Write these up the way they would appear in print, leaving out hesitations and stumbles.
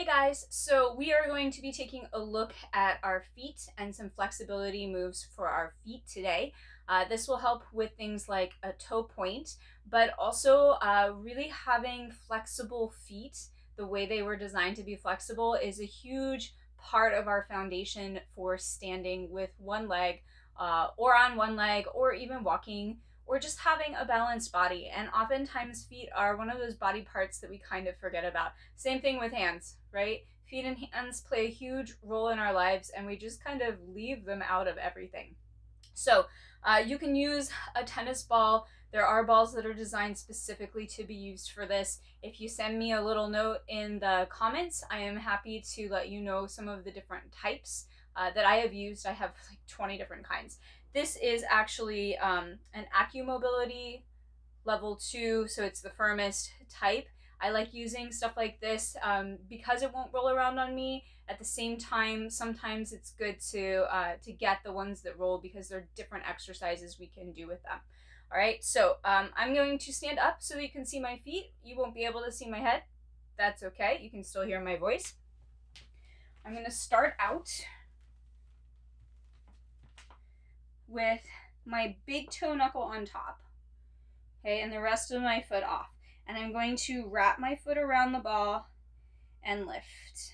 Hey guys, so we are going to be taking a look at our feet and some flexibility moves for our feet today. This will help with things like a toe point, but also really having flexible feet the way they were designed to be flexible is a huge part of our foundation for standing with one leg or on one leg or even walking or just having a balanced body. And oftentimes feet are one of those body parts that we kind of forget about. Same thing with hands, right? Feet and hands play a huge role in our lives and we just kind of leave them out of everything. So you can use a tennis ball. There are balls that are designed specifically to be used for this. If you send me a little note in the comments, I am happy to let you know some of the different types that I have used. I have like 20 different kinds. This is actually an AccuMobility level 2, so it's the firmest type. I like using stuff like this because it won't roll around on me. At the same time, sometimes it's good to get the ones that roll because there are different exercises we can do with them. All right, so I'm going to stand up so you can see my feet. You won't be able to see my head. That's okay. You can still hear my voice. I'm going to start out with my big toe knuckle on top, okay, and the rest of my foot off. And I'm going to wrap my foot around the ball and lift.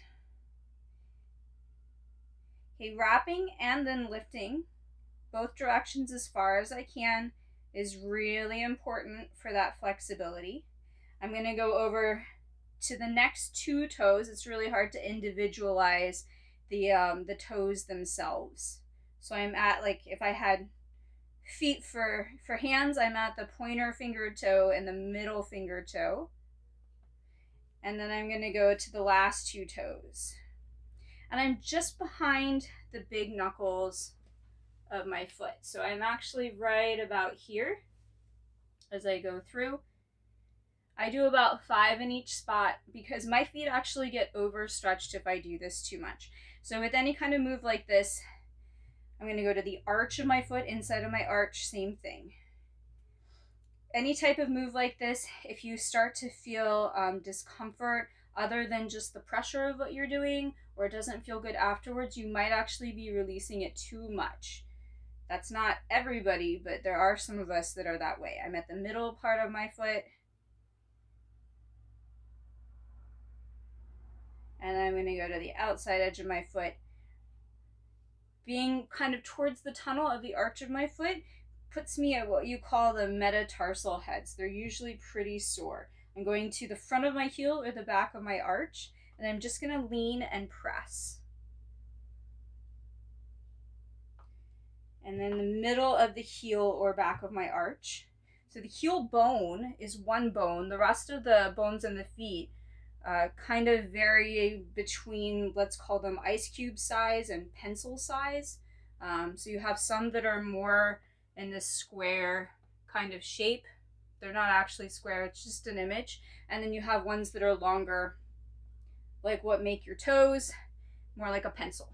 Okay, wrapping and then lifting both directions as far as I can is really important for that flexibility. I'm going to go over to the next two toes. It's really hard to individualize the toes themselves. So I'm at, like, if I had feet for hands, I'm at the pointer finger toe and the middle finger toe. And then I'm going to go to the last two toes. And I'm just behind the big knuckles of my foot. So I'm actually right about here as I go through. I do about 5 in each spot because my feet actually get overstretched if I do this too much. So with any kind of move like this, I'm going to go to the arch of my foot, inside of my arch, same thing. Any type of move like this, if you start to feel discomfort other than just the pressure of what you're doing, or it doesn't feel good afterwards, you might actually be releasing it too much. That's not everybody, but there are some of us that are that way. I'm at the middle part of my foot, and I'm going to go to the outside edge of my foot. Being kind of towards the tunnel of the arch of my foot puts me at what you call the metatarsal heads. They're usually pretty sore. I'm going to the front of my heel or the back of my arch, and I'm just going to lean and press. And then the middle of the heel or back of my arch. So the heel bone is one bone. The rest of the bones in the feet kind of vary between, let's call them ice cube size and pencil size. So you have some that are more in this square kind of shape. They're not actually square, it's just an image. And then you have ones that are longer, like what make your toes more like a pencil.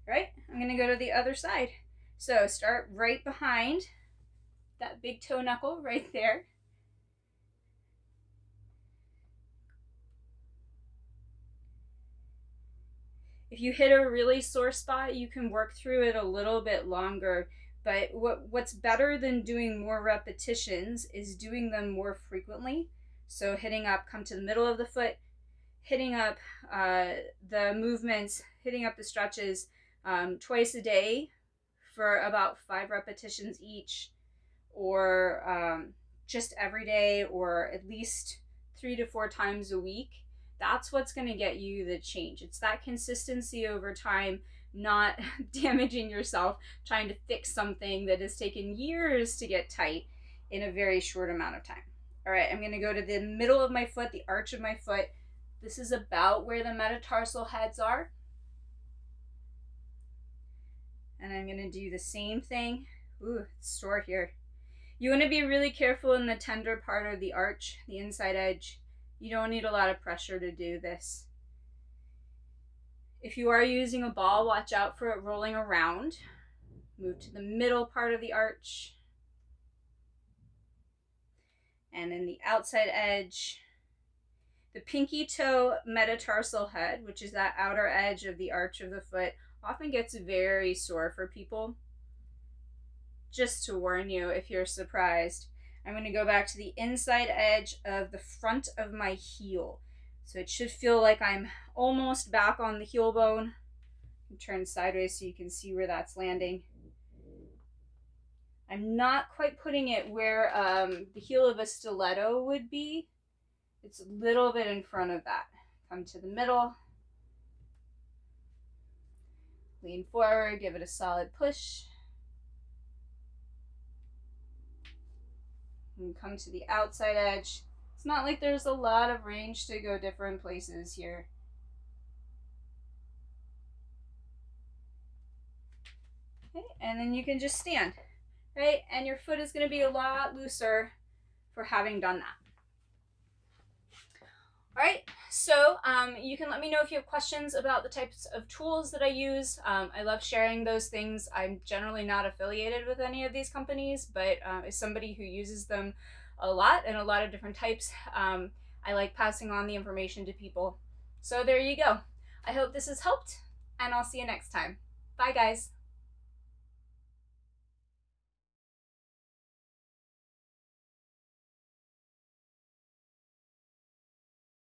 All right, I'm gonna go to the other side. So start right behind that big toe knuckle right there. If you hit a really sore spot, you can work through it a little bit longer. But what's better than doing more repetitions is doing them more frequently. So hitting up, come to the middle of the foot, hitting up the movements, hitting up the stretches twice a day for about 5 repetitions each, or just every day, or at least 3 to 4 times a week. That's what's going to get you the change. It's that consistency over time, not damaging yourself, trying to fix something that has taken years to get tight in a very short amount of time. All right, I'm going to go to the middle of my foot, the arch of my foot. This is about where the metatarsal heads are. And I'm going to do the same thing. Ooh, it's sore here. You want to be really careful in the tender part of the arch, the inside edge. You don't need a lot of pressure to do this. If you are using a ball, watch out for it rolling around. Move to the middle part of the arch. And then the outside edge. The pinky toe metatarsal head, which is that outer edge of the arch of the foot, often gets very sore for people. Just to warn you if you're surprised, I'm going to go back to the inside edge of the front of my heel. So it should feel like I'm almost back on the heel bone. Turn sideways so you can see where that's landing. I'm not quite putting it where the heel of a stiletto would be. It's a little bit in front of that. Come to the middle. Lean forward, give it a solid push. And come to the outside edge. It's not like there's a lot of range to go different places here. Okay, and then you can just stand, right? And your foot is going to be a lot looser for having done that. All right, so you can let me know if you have questions about the types of tools that I use. I love sharing those things. I'm generally not affiliated with any of these companies, but as somebody who uses them a lot and a lot of different types, I like passing on the information to people. So there you go. I hope this has helped, and I'll see you next time. Bye, guys.